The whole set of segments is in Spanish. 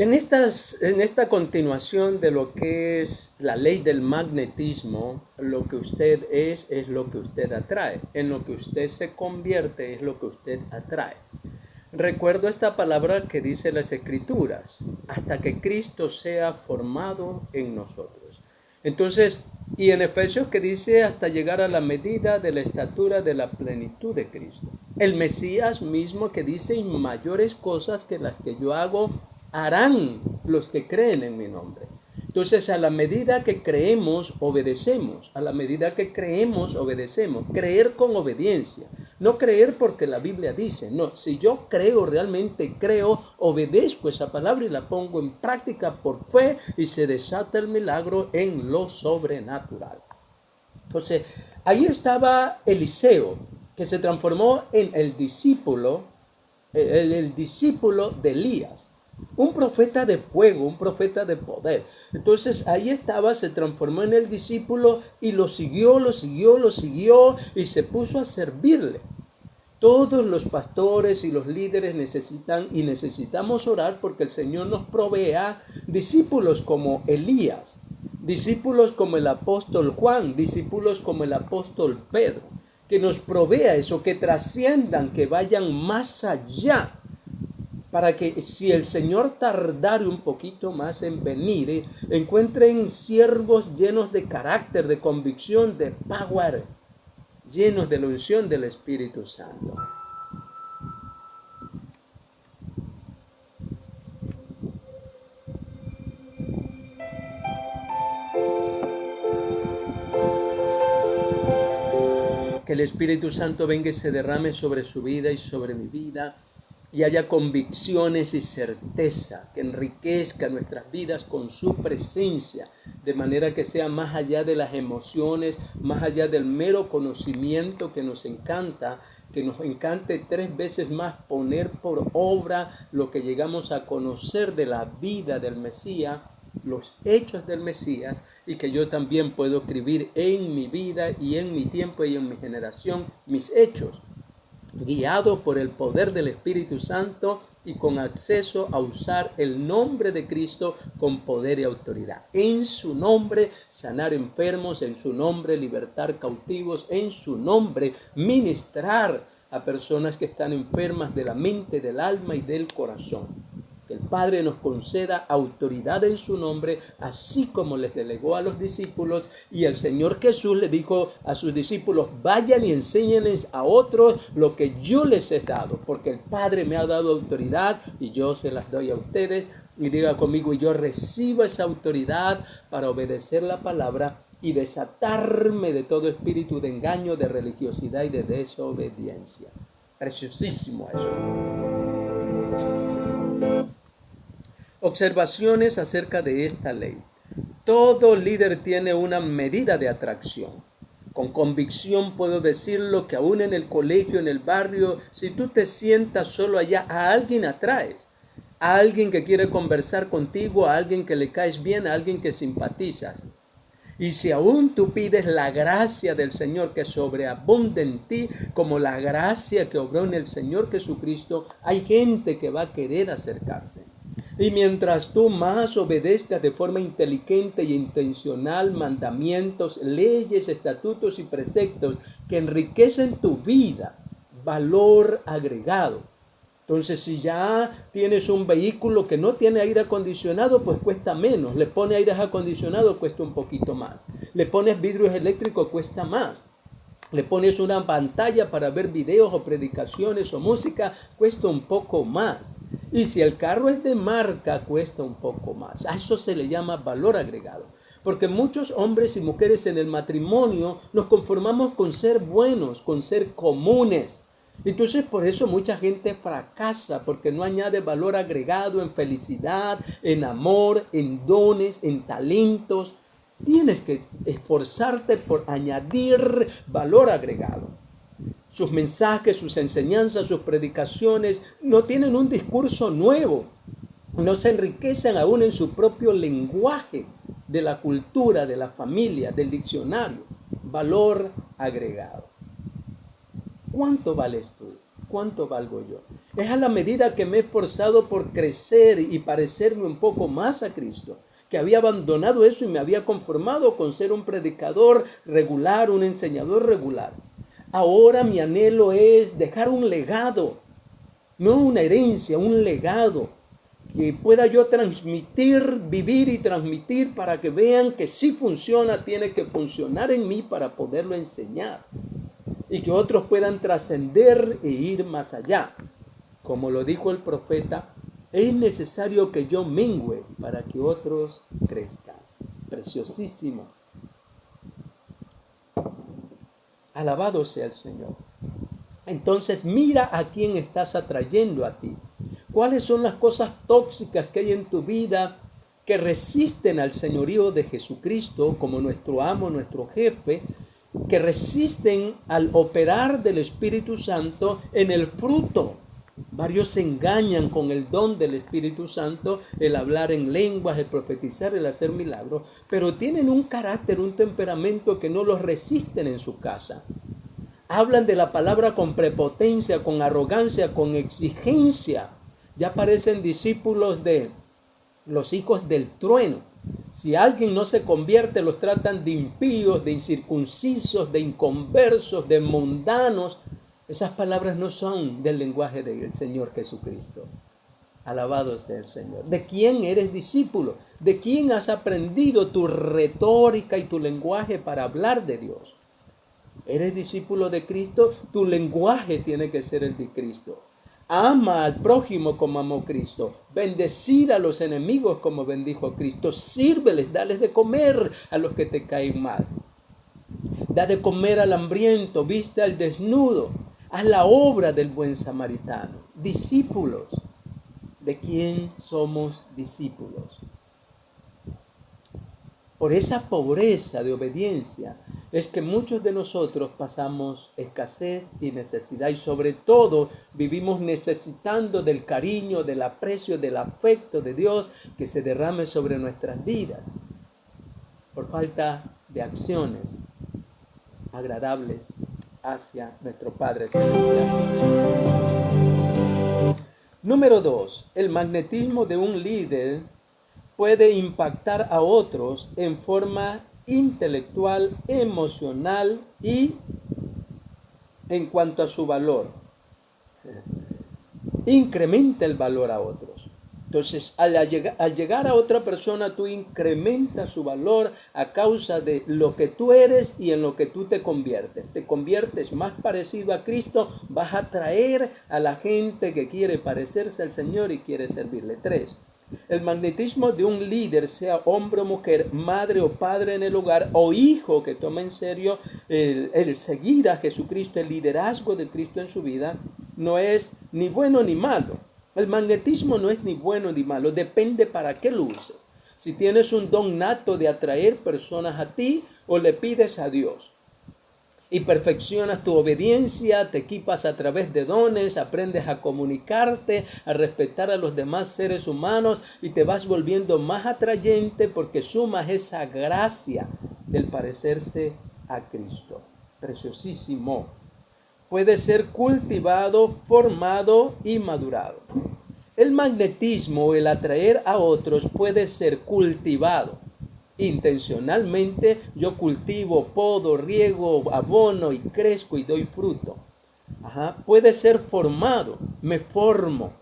En esta continuación de lo que es la ley del magnetismo, lo que usted es lo que usted atrae. En lo que usted se convierte es lo que usted atrae. Recuerdo esta palabra que dice las Escrituras, hasta que Cristo sea formado en nosotros. Entonces, y en Efesios que dice hasta llegar a la medida de la estatura de la plenitud de Cristo. El Mesías mismo que dice, y mayores cosas que las que yo hago, harán los que creen en mi nombre. Entonces, a la medida que creemos, obedecemos. A la medida que creemos, obedecemos. Creer con obediencia. No creer porque la Biblia dice. No, si yo creo, realmente creo, obedezco esa palabra y la pongo en práctica por fe y se desata el milagro en lo sobrenatural. Entonces, ahí estaba Eliseo, que se transformó en el discípulo de Elías. Un profeta de fuego, un profeta de poder. Entonces ahí estaba, se transformó en el discípulo y lo siguió y se puso a servirle. Todos los pastores y los líderes necesitamos orar porque el Señor nos provea discípulos como Elías, discípulos como el apóstol Juan, discípulos como el apóstol Pedro, que nos provea eso, que trasciendan, que vayan más allá. Para que si el Señor tardare un poquito más en venir, encuentren siervos llenos de carácter, de convicción, de power, llenos de la unción del Espíritu Santo. Que el Espíritu Santo venga y se derrame sobre su vida y sobre mi vida, y haya convicciones y certeza que enriquezca nuestras vidas con su presencia, de manera que sea más allá de las emociones, más allá del mero conocimiento que nos encanta, que nos encante 3 veces más poner por obra lo que llegamos a conocer de la vida del Mesías, los hechos del Mesías, y que yo también puedo escribir en mi vida y en mi tiempo y en mi generación mis hechos, guiado por el poder del Espíritu Santo y con acceso a usar el nombre de Cristo con poder y autoridad. En su nombre sanar enfermos, en su nombre libertar cautivos, en su nombre ministrar a personas que están enfermas de la mente, del alma y del corazón. Que el Padre nos conceda autoridad en su nombre, así como les delegó a los discípulos, y el Señor Jesús le dijo a sus discípulos, vayan y enséñenles a otros lo que yo les he dado, porque el Padre me ha dado autoridad y yo se las doy a ustedes. Y diga conmigo, y yo recibo esa autoridad para obedecer la palabra y desatarme de todo espíritu de engaño, de religiosidad y de desobediencia. Preciosísimo eso. Observaciones acerca de esta ley. Todo líder tiene una medida de atracción. Con convicción puedo decirlo que aún en el colegio, en el barrio, si tú te sientas solo allá, a alguien atraes. A alguien que quiere conversar contigo, a alguien que le caes bien, a alguien que simpatizas. Y si aún tú pides la gracia del Señor que sobreabunde en ti, como la gracia que obró en el Señor Jesucristo, hay gente que va a querer acercarse. Y mientras tú más obedezcas de forma inteligente y intencional mandamientos, leyes, estatutos y preceptos que enriquecen tu vida, valor agregado. Entonces, si ya tienes un vehículo que no tiene aire acondicionado, pues cuesta menos. Le pones aire acondicionado, cuesta un poquito más. Le pones vidrios eléctricos, cuesta más. Le pones una pantalla para ver videos o predicaciones o música, cuesta un poco más. Y si el carro es de marca, cuesta un poco más. A eso se le llama valor agregado. Porque muchos hombres y mujeres en el matrimonio nos conformamos con ser buenos, con ser comunes. Entonces por eso mucha gente fracasa, porque no añade valor agregado en felicidad, en amor, en dones, en talentos. Tienes que esforzarte por añadir valor agregado. Sus mensajes, sus enseñanzas, sus predicaciones no tienen un discurso nuevo. No se enriquecen aún en su propio lenguaje de la cultura, de la familia, del diccionario. Valor agregado. ¿Cuánto vales tú? ¿Cuánto valgo yo? Es a la medida que me he esforzado por crecer y parecerme un poco más a Cristo, que había abandonado eso y me había conformado con ser un predicador regular, un enseñador regular. Ahora mi anhelo es dejar un legado, no una herencia, un legado que pueda yo transmitir, vivir y transmitir para que vean que sí funciona, tiene que funcionar en mí para poderlo enseñar y que otros puedan trascender e ir más allá. Como lo dijo el profeta, es necesario que yo mengüe para que otros crezcan. Preciosísimo. Alabado sea el Señor. Entonces mira a quién estás atrayendo a ti. ¿Cuáles son las cosas tóxicas que hay en tu vida que resisten al señorío de Jesucristo como nuestro amo, nuestro jefe, que resisten al operar del Espíritu Santo en el fruto? Varios se engañan con el don del Espíritu Santo, el hablar en lenguas, el profetizar, el hacer milagros, pero tienen un carácter, un temperamento que no los resisten en su casa. Hablan de la palabra con prepotencia, con arrogancia, con exigencia. Ya parecen discípulos de los hijos del trueno. Si alguien no se convierte, los tratan de impíos, de incircuncisos, de inconversos, de mundanos. Esas palabras no son del lenguaje del Señor Jesucristo. Alabado sea el Señor. ¿De quién eres discípulo? ¿De quién has aprendido tu retórica y tu lenguaje para hablar de Dios? ¿Eres discípulo de Cristo? Tu lenguaje tiene que ser el de Cristo. Ama al prójimo como amó Cristo. Bendecir a los enemigos como bendijo Cristo. Sírveles, dales de comer a los que te caen mal. Da de comer al hambriento, viste al desnudo. Haz la obra del buen samaritano. Discípulos. ¿De quién somos discípulos? Por esa pobreza de obediencia es que muchos de nosotros pasamos escasez y necesidad, y sobre todo vivimos necesitando del cariño, del aprecio, del afecto de Dios que se derrame sobre nuestras vidas por falta de acciones agradables hacia nuestro Padre Celestial. Número 2. El magnetismo de un líder puede impactar a otros en forma intelectual, emocional y en cuanto a su valor. Incrementa el valor a otros. Entonces, al llegar a otra persona, tú incrementas su valor a causa de lo que tú eres y en lo que tú te conviertes. Te conviertes más parecido a Cristo, vas a atraer a la gente que quiere parecerse al Señor y quiere servirle. 3. El magnetismo de un líder, sea hombre o mujer, madre o padre en el hogar o hijo que toma en serio el seguir a Jesucristo, el liderazgo de Cristo en su vida, no es ni bueno ni malo. El magnetismo no es ni bueno ni malo, depende para qué lo uses. Si tienes un don nato de atraer personas a ti o le pides a Dios y perfeccionas tu obediencia, te equipas a través de dones, aprendes a comunicarte, a respetar a los demás seres humanos y te vas volviendo más atrayente porque sumas esa gracia del parecerse a Cristo. Preciosísimo. Puede ser cultivado, formado y madurado. El magnetismo, el atraer a otros, puede ser cultivado. Intencionalmente yo cultivo, podo, riego, abono y crezco y doy fruto. Puede ser formado, me formo,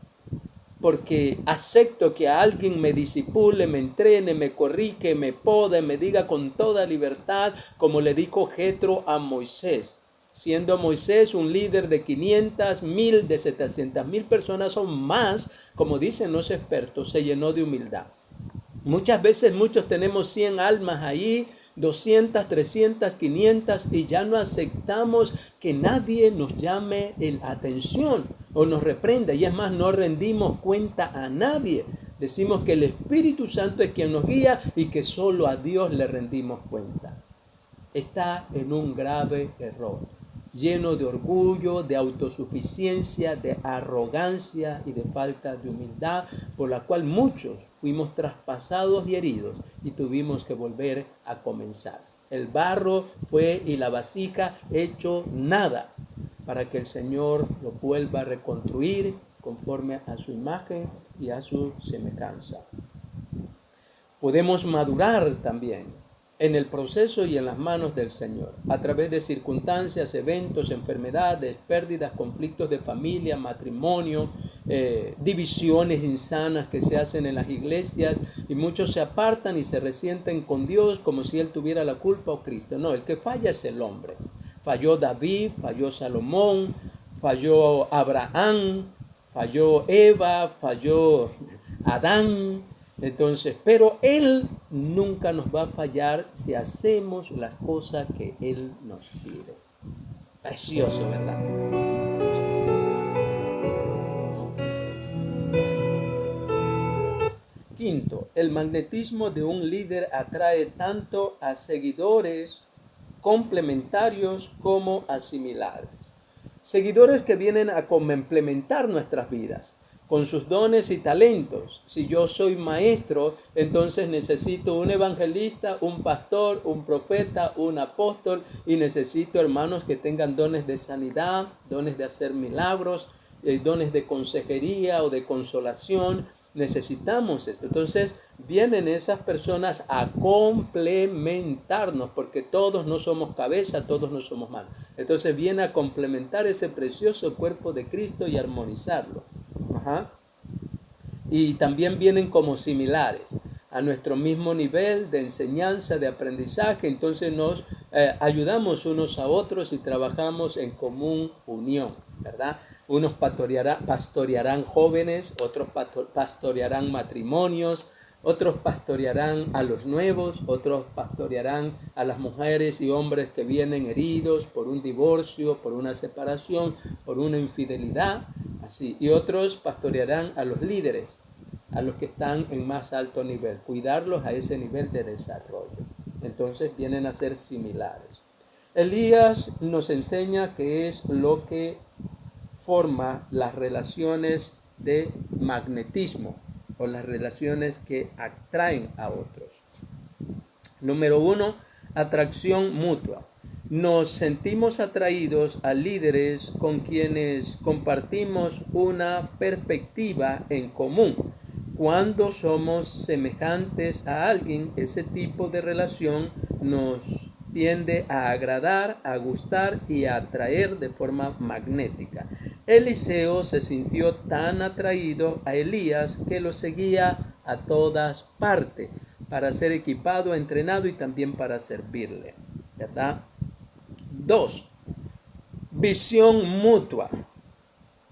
porque acepto que alguien me disipule, me entrene, me corrige, me pode, me diga con toda libertad, como le dijo Jetro a Moisés. Siendo Moisés un líder de 500, 1000, de 700,000 personas o más, como dicen los expertos, se llenó de humildad. Muchas veces muchos tenemos 100 almas ahí, 200, 300, 500 y ya no aceptamos que nadie nos llame la atención o nos reprenda. Y es más, no rendimos cuenta a nadie. Decimos que el Espíritu Santo es quien nos guía y que solo a Dios le rendimos cuenta. Está en un grave error, lleno de orgullo, de autosuficiencia, de arrogancia y de falta de humildad, por la cual muchos fuimos traspasados y heridos y tuvimos que volver a comenzar. El barro fue y la vasija hecho nada para que el Señor lo vuelva a reconstruir conforme a su imagen y a su semejanza. Podemos madurar también en el proceso y en las manos del Señor, a través de circunstancias, eventos, enfermedades, pérdidas, conflictos de familia, matrimonio, divisiones insanas que se hacen en las iglesias, y muchos se apartan y se resienten con Dios como si Él tuviera la culpa o Cristo. No, el que falla es el hombre. Falló David, falló Salomón, falló Abraham, falló Eva, falló Adán. Entonces, pero Él nunca nos va a fallar si hacemos las cosas que Él nos pide. Precioso, ¿verdad? Quinto, el magnetismo de un líder atrae tanto a seguidores complementarios como a similares. Seguidores que vienen a complementar nuestras vidas con sus dones y talentos. Si yo soy maestro, entonces necesito un evangelista, un pastor, un profeta, un apóstol, y necesito hermanos que tengan dones de sanidad, dones de hacer milagros, dones de consejería o de consolación. Necesitamos esto. Entonces vienen esas personas a complementarnos, porque todos no somos cabeza, todos no somos manos. Entonces viene a complementar ese precioso cuerpo de Cristo y armonizarlo. Y también vienen como similares a nuestro mismo nivel de enseñanza, de aprendizaje. Entonces nos ayudamos unos a otros y trabajamos en común unión, ¿verdad? Unos pastorearán jóvenes, otros pastorearán matrimonios, otros pastorearán a los nuevos, otros pastorearán a las mujeres y hombres que vienen heridos por un divorcio, por una separación, por una infidelidad, así. Y otros pastorearán a los líderes, a los que están en más alto nivel, cuidarlos a ese nivel de desarrollo. Entonces vienen a ser similares. Elías nos enseña qué es lo que forma las relaciones de magnetismo o las relaciones que atraen a otros. Número 1, atracción mutua. Nos sentimos atraídos a líderes con quienes compartimos una perspectiva en común. Cuando somos semejantes a alguien, ese tipo de relación nos tiende a agradar, a gustar y a atraer de forma magnética. Eliseo se sintió tan atraído a Elías que lo seguía a todas partes para ser equipado, entrenado y también para servirle, ¿verdad? 2. Visión mutua.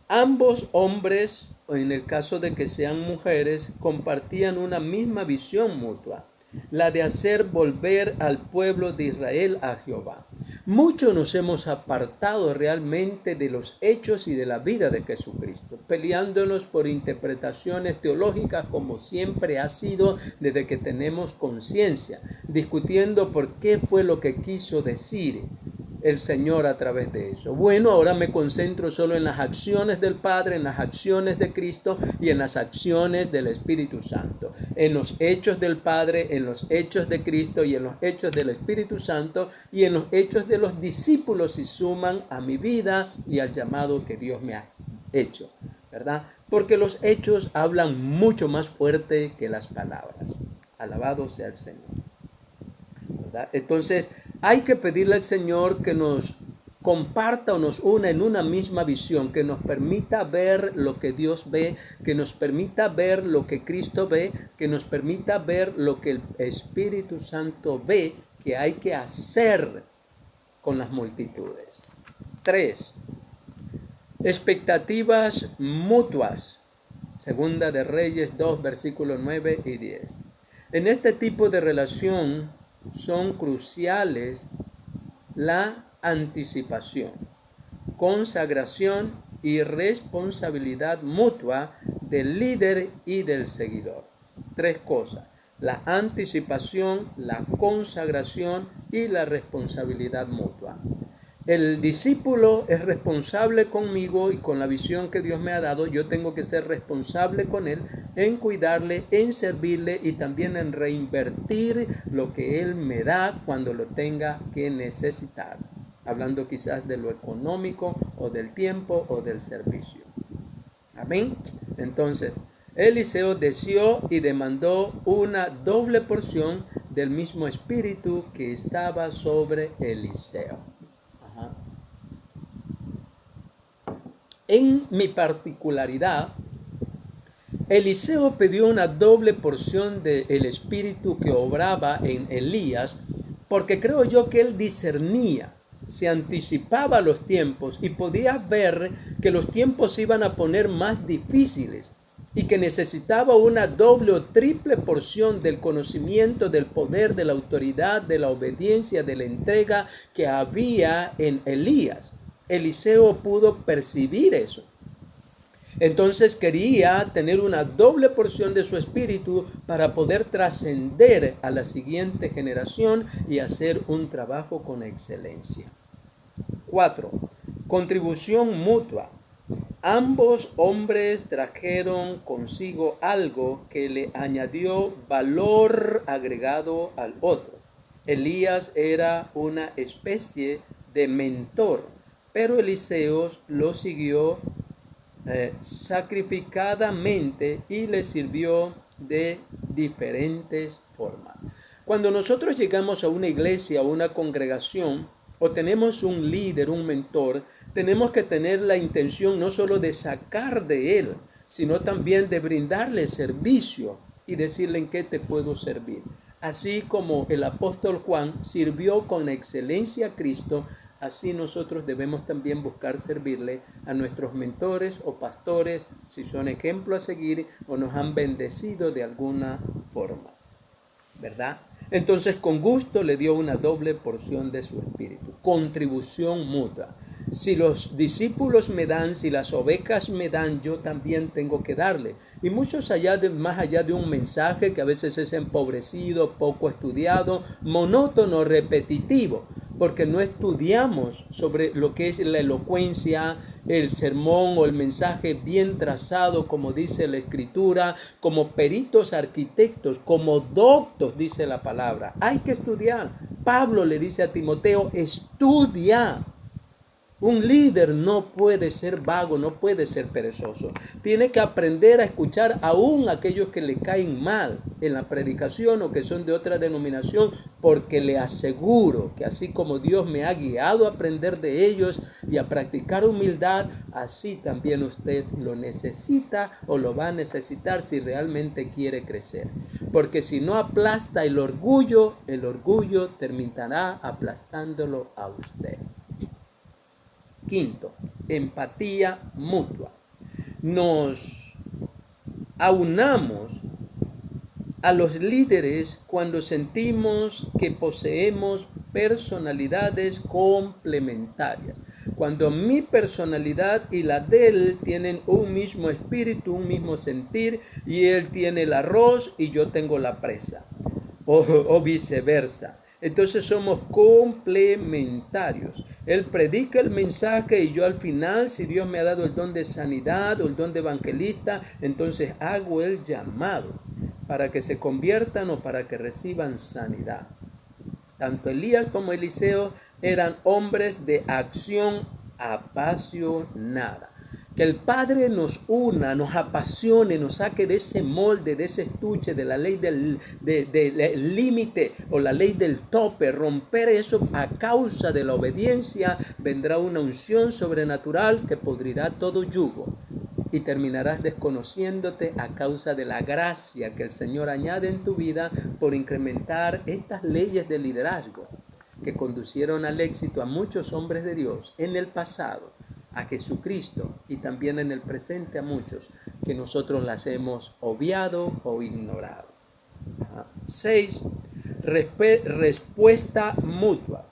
Ambos hombres, o en el caso de que sean mujeres, compartían una misma visión mutua, la de hacer volver al pueblo de Israel a Jehová. Muchos nos hemos apartado realmente de los hechos y de la vida de Jesucristo, peleándonos por interpretaciones teológicas como siempre ha sido desde que tenemos conciencia, discutiendo por qué fue lo que quiso decir el Señor a través de eso. Bueno, ahora me concentro solo en las acciones del Padre, en las acciones de Cristo y en las acciones del Espíritu Santo. En los hechos del Padre, en los hechos de Cristo y en los hechos del Espíritu Santo y en los hechos de los discípulos, y suman a mi vida y al llamado que Dios me ha hecho, ¿verdad? Porque los hechos hablan mucho más fuerte que las palabras. Alabado sea el Señor, ¿verdad? Entonces hay que pedirle al Señor que nos comparta o nos una en una misma visión, que nos permita ver lo que Dios ve, que nos permita ver lo que Cristo ve, que nos permita ver lo que el Espíritu Santo ve que hay que hacer con las multitudes. 3. Expectativas mutuas. Segunda de Reyes 2, versículos 9 y 10. En este tipo de relación son cruciales la anticipación, consagración y responsabilidad mutua del líder y del seguidor. 3 cosas: la anticipación, la consagración y la responsabilidad mutua. El discípulo es responsable conmigo y con la visión que Dios me ha dado. Yo tengo que ser responsable con él en cuidarle, en servirle y también en reinvertir lo que él me da cuando lo tenga que necesitar. Hablando quizás de lo económico o del tiempo o del servicio. Amén. Entonces, Eliseo deseó y demandó una doble porción del mismo espíritu que estaba sobre Eliseo. Ajá. En mi particularidad, Eliseo pidió una doble porción del espíritu que obraba en Elías, porque creo yo que él discernía, se anticipaba a los tiempos y podía ver que los tiempos se iban a poner más difíciles y que necesitaba una doble o triple porción del conocimiento, del poder, de la autoridad, de la obediencia, de la entrega que había en Elías. Eliseo pudo percibir eso. Entonces quería tener una doble porción de su espíritu para poder trascender a la siguiente generación y hacer un trabajo con excelencia. 4. Contribución mutua. Ambos hombres trajeron consigo algo que le añadió valor agregado al otro. Elías era una especie de mentor, pero Eliseo lo siguió sacrificadamente y le sirvió de diferentes formas. Cuando nosotros llegamos a una iglesia, a una congregación, o tenemos un líder, un mentor, tenemos que tener la intención no solo de sacar de él, sino también de brindarle servicio y decirle en qué te puedo servir. Así como el apóstol Juan sirvió con excelencia a Cristo, así nosotros debemos también buscar servirle a nuestros mentores o pastores, si son ejemplo a seguir o nos han bendecido de alguna forma, ¿verdad? Entonces con gusto le dio una doble porción de su espíritu. Contribución mutua. Si los discípulos me dan, si las ovejas me dan, yo también tengo que darle. Y muchos más allá de un mensaje que a veces es empobrecido, poco estudiado, monótono, repetitivo, porque no estudiamos sobre lo que es la elocuencia, el sermón o el mensaje bien trazado, como dice la Escritura, como peritos arquitectos, como doctos, dice la palabra. Hay que estudiar. Pablo le dice a Timoteo, estudia. Un líder no puede ser vago, no puede ser perezoso. Tiene que aprender a escuchar aún a aquellos que le caen mal en la predicación o que son de otra denominación, porque le aseguro que así como Dios me ha guiado a aprender de ellos y a practicar humildad, así también usted lo necesita o lo va a necesitar si realmente quiere crecer. Porque si no aplasta el orgullo terminará aplastándolo a usted. Quinto, empatía mutua. Nos aunamos a los líderes cuando sentimos que poseemos personalidades complementarias. Cuando mi personalidad y la de él tienen un mismo espíritu, un mismo sentir, y él tiene el arroz y yo tengo la presa, o viceversa. Entonces somos complementarios. Él predica el mensaje y yo al final, si Dios me ha dado el don de sanidad o el don de evangelista, entonces hago el llamado para que se conviertan o para que reciban sanidad. Tanto Elías como Eliseo eran hombres de acción apasionada. Que el Padre nos una, nos apasione, nos saque de ese molde, de ese estuche, de la ley del límite o la ley del tope. Romper eso a causa de la obediencia, vendrá una unción sobrenatural que pudrirá todo yugo. Y terminarás desconociéndote a causa de la gracia que el Señor añade en tu vida por incrementar estas leyes de liderazgo que conducieron al éxito a muchos hombres de Dios en el pasado, a Jesucristo y también en el presente a muchos que nosotros las hemos obviado o ignorado. 6. Respuesta mutua.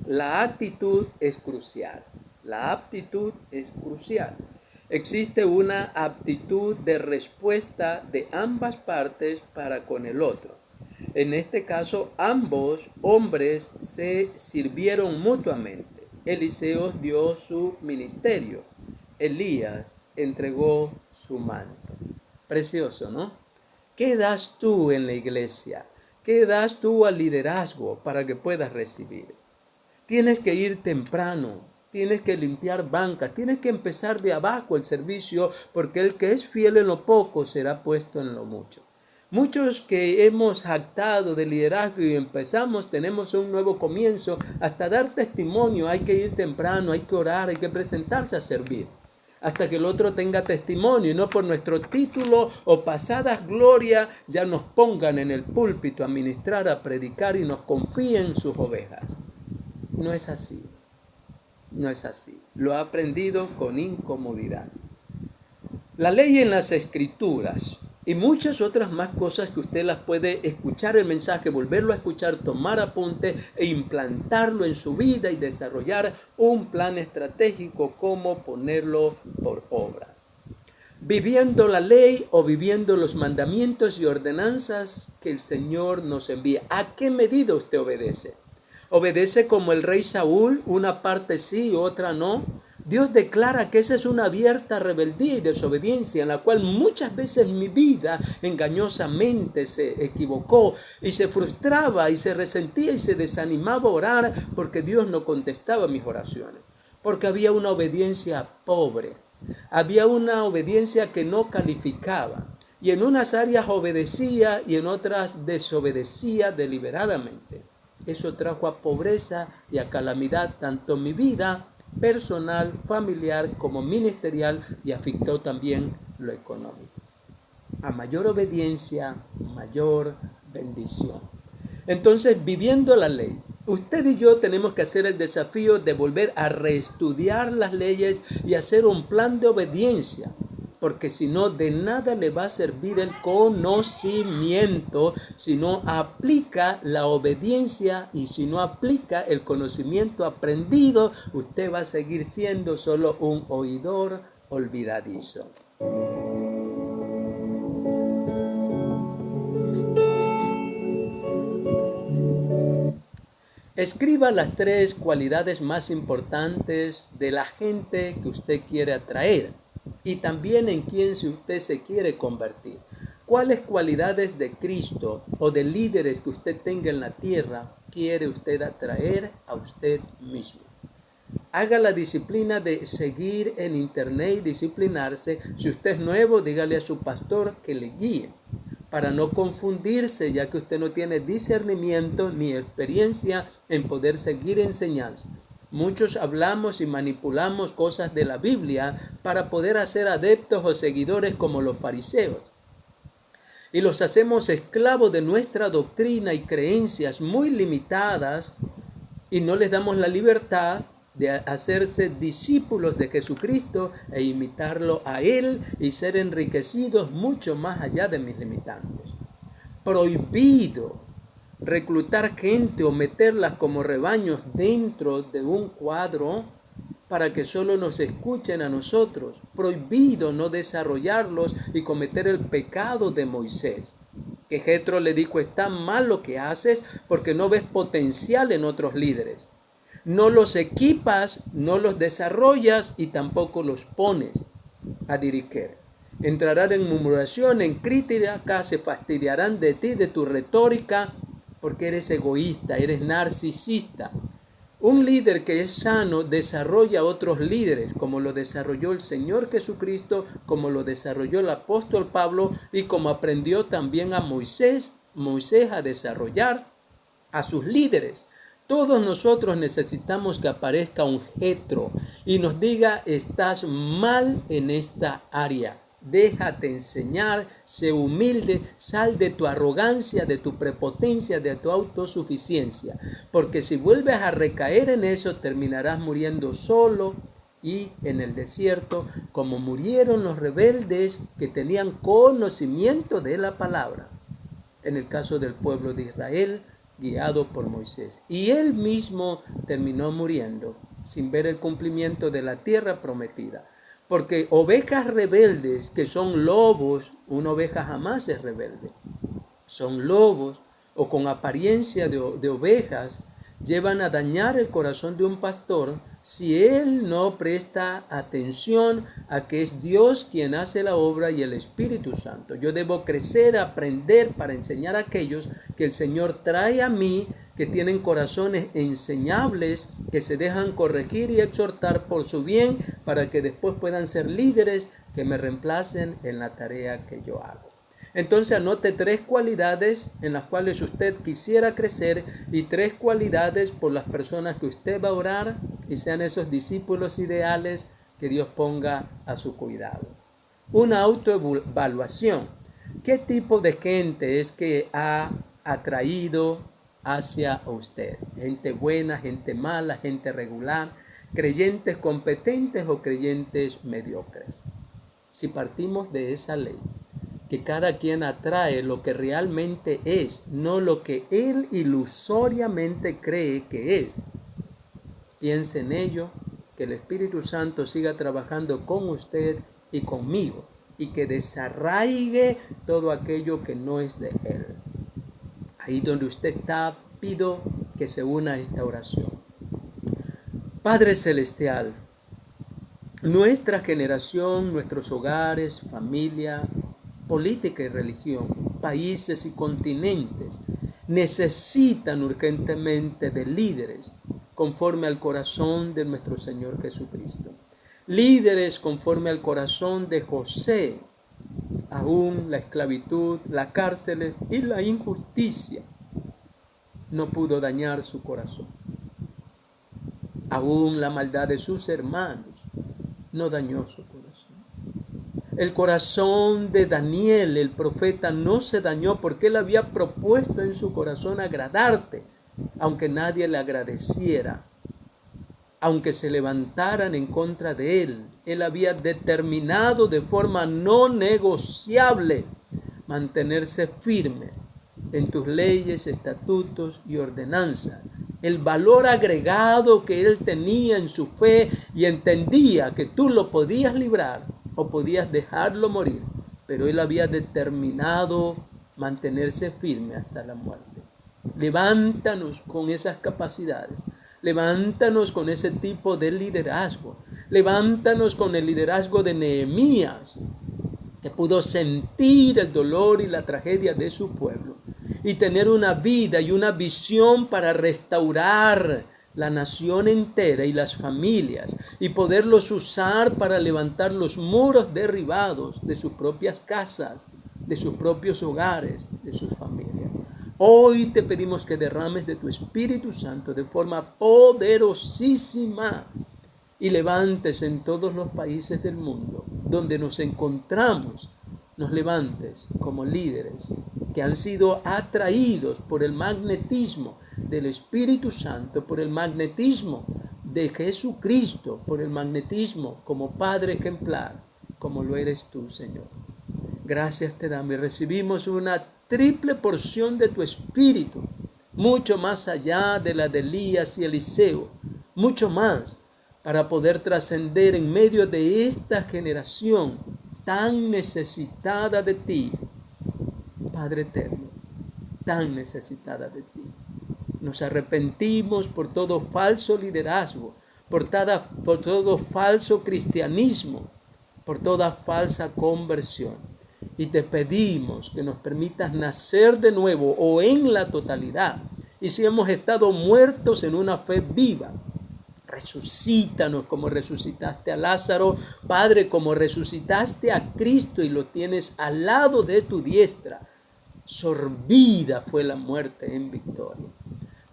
La actitud es crucial. La aptitud es crucial. Existe una aptitud de respuesta de ambas partes para con el otro. En este caso, ambos hombres se sirvieron mutuamente. Eliseo dio su ministerio. Elías entregó su manto. Precioso, ¿no? ¿Qué das tú en la iglesia? ¿Qué das tú al liderazgo para que puedas recibir? Tienes que ir temprano. tienes que limpiar bancas, tienes que empezar de abajo el servicio, porque el que es fiel en lo poco será puesto en lo mucho. Muchos que hemos jactado de liderazgo y empezamos, tenemos un nuevo comienzo, hasta dar testimonio, hay que ir temprano, hay que orar, hay que presentarse a servir, hasta que el otro tenga testimonio, y no por nuestro título o pasadas glorias ya nos pongan en el púlpito a ministrar, a predicar y nos confíen sus ovejas. No es así, no es así. Lo ha aprendido con incomodidad. La ley en las escrituras y muchas otras más cosas que usted las puede escuchar el mensaje, volverlo a escuchar, tomar apunte e implantarlo en su vida y desarrollar un plan estratégico, cómo ponerlo por obra. Viviendo la ley o viviendo los mandamientos y ordenanzas que el Señor nos envía. ¿A qué medida usted obedece? ¿Obedece como el rey Saúl, una parte sí y otra no? Dios declara que esa es una abierta rebeldía y desobediencia en la cual muchas veces mi vida engañosamente se equivocó y se frustraba y se resentía y se desanimaba a orar porque Dios no contestaba mis oraciones, porque había una obediencia pobre, había una obediencia que no calificaba y en unas áreas obedecía y en otras desobedecía deliberadamente. Eso trajo a pobreza y a calamidad tanto en mi vida personal, familiar como ministerial y afectó también lo económico. A mayor obediencia, mayor bendición. Entonces, viviendo la ley, usted y yo tenemos que hacer el desafío de volver a reestudiar las leyes y hacer un plan de obediencia, porque si no, de nada le va a servir el conocimiento si no aplica la obediencia y si no aplica el conocimiento aprendido, usted va a seguir siendo solo un oidor olvidadizo. Escriba las 3 cualidades más importantes de la gente que usted quiere atraer y también en quién usted se quiere convertir. ¿Cuáles cualidades de Cristo o de líderes que usted tenga en la tierra quiere usted atraer a usted mismo? Haga la disciplina de seguir en internet y disciplinarse. Si usted es nuevo, dígale a su pastor que le guíe, para no confundirse, ya que usted no tiene discernimiento ni experiencia en poder seguir enseñanza. Muchos hablamos y manipulamos cosas de la Biblia para poder hacer adeptos o seguidores como los fariseos. Y los hacemos esclavos de nuestra doctrina y creencias muy limitadas y no les damos la libertad de hacerse discípulos de Jesucristo e imitarlo a Él y ser enriquecidos mucho más allá de mis limitantes. Prohibido reclutar gente o meterlas como rebaños dentro de un cuadro para que solo nos escuchen a nosotros. Prohibido no desarrollarlos y cometer el pecado de Moisés, que Jetro le dijo: está mal lo que haces porque no ves potencial en otros líderes. No los equipas, no los desarrollas y tampoco los pones a dirigir. Entrarán en murmuración, en crítica, se fastidiarán de ti, de tu retórica, porque eres egoísta, eres narcisista. Un líder que es sano desarrolla a otros líderes, como lo desarrolló el Señor Jesucristo, como lo desarrolló el apóstol Pablo y como aprendió también a Moisés a desarrollar a sus líderes. Todos nosotros necesitamos que aparezca un Jetro y nos diga: estás mal en esta área. Déjate enseñar, sé humilde, sal de tu arrogancia, de tu prepotencia, de tu autosuficiencia. Porque si vuelves a recaer en eso, terminarás muriendo solo y en el desierto, como murieron los rebeldes que tenían conocimiento de la palabra. En el caso del pueblo de Israel, guiado por Moisés. Y él mismo terminó muriendo sin ver el cumplimiento de la tierra prometida. Porque ovejas rebeldes, que son lobos, una oveja jamás es rebelde, son lobos o con apariencia de ovejas, llevan a dañar el corazón de un pastor si él no presta atención a que es Dios quien hace la obra y el Espíritu Santo. Yo debo crecer, aprender para enseñar a aquellos que el Señor trae a mí, que tienen corazones enseñables, que se dejan corregir y exhortar por su bien, para que después puedan ser líderes que me reemplacen en la tarea que yo hago. Entonces anote 3 cualidades en las cuales usted quisiera crecer y 3 cualidades por las personas que usted va a orar y sean esos discípulos ideales que Dios ponga a su cuidado. Una autoevaluación. ¿Qué tipo de gente es que ha atraído hacia usted? Gente buena, gente mala, gente regular, creyentes competentes o creyentes mediocres. Si partimos de esa ley, que cada quien atrae lo que realmente es, no lo que él ilusoriamente cree que es. Piense en ello, que el Espíritu Santo siga trabajando con usted y conmigo, y que desarraigue todo aquello que no es de él. Ahí donde usted está, pido que se una a esta oración. Padre Celestial, nuestra generación, nuestros hogares, familia, política y religión, países y continentes necesitan urgentemente de líderes conforme al corazón de nuestro Señor Jesucristo. Líderes conforme al corazón de José. Aún la esclavitud, las cárceles y la injusticia no pudo dañar su corazón. Aún la maldad de sus hermanos no dañó su corazón. El corazón de Daniel, el profeta, no se dañó porque él había propuesto en su corazón agradarte, aunque nadie le agradeciera, aunque se levantaran en contra de él. Él había determinado de forma no negociable mantenerse firme en tus leyes, estatutos y ordenanzas. El valor agregado que él tenía en su fe y entendía que tú lo podías librar o podías dejarlo morir, pero él había determinado mantenerse firme hasta la muerte. Levántanos con esas capacidades, levántanos con ese tipo de liderazgo, levántanos con el liderazgo de Nehemías, que pudo sentir el dolor y la tragedia de su pueblo y tener una vida y una visión para restaurar la nación entera y las familias, y poderlos usar para levantar los muros derribados de sus propias casas, de sus propios hogares, de sus familias. Hoy te pedimos que derrames de tu Espíritu Santo de forma poderosísima y levantes en todos los países del mundo donde nos encontramos, nos levantes como líderes que han sido atraídos por el magnetismo del Espíritu Santo, por el magnetismo de Jesucristo, por el magnetismo como Padre ejemplar, como lo eres tú, Señor. Gracias te damos y recibimos una triple porción de tu Espíritu, mucho más allá de la de Elías y Eliseo, mucho más para poder trascender en medio de esta generación tan necesitada de ti, Padre eterno, tan necesitada de ti. Nos arrepentimos por todo falso liderazgo, por todo falso cristianismo, por toda falsa conversión. Y te pedimos que nos permitas nacer de nuevo o en la totalidad. Y si hemos estado muertos en una fe viva, resucítanos como resucitaste a Lázaro, Padre, como resucitaste a Cristo y lo tienes al lado de tu diestra. Sorbida fue la muerte en victoria.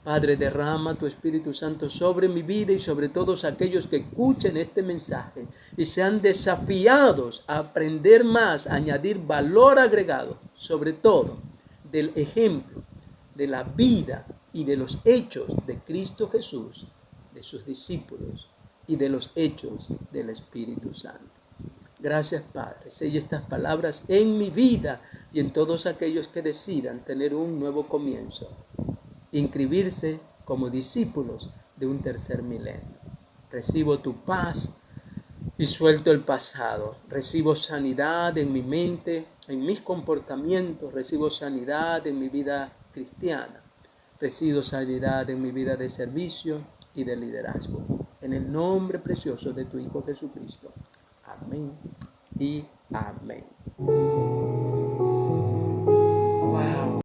Padre, derrama tu Espíritu Santo sobre mi vida y sobre todos aquellos que escuchen este mensaje y sean desafiados a aprender más, a añadir valor agregado, sobre todo del ejemplo, de la vida y de los hechos de Cristo Jesús, de sus discípulos y de los hechos del Espíritu Santo. Gracias, Padre. Sella estas palabras en mi vida y en todos aquellos que decidan tener un nuevo comienzo, inscribirse como discípulos de un tercer milenio. Recibo tu paz y suelto el pasado. Recibo sanidad en mi mente, en mis comportamientos. Recibo sanidad en mi vida cristiana. Recibo sanidad en mi vida de servicio y de liderazgo. en el nombre precioso de tu Hijo Jesucristo. Amén y amén.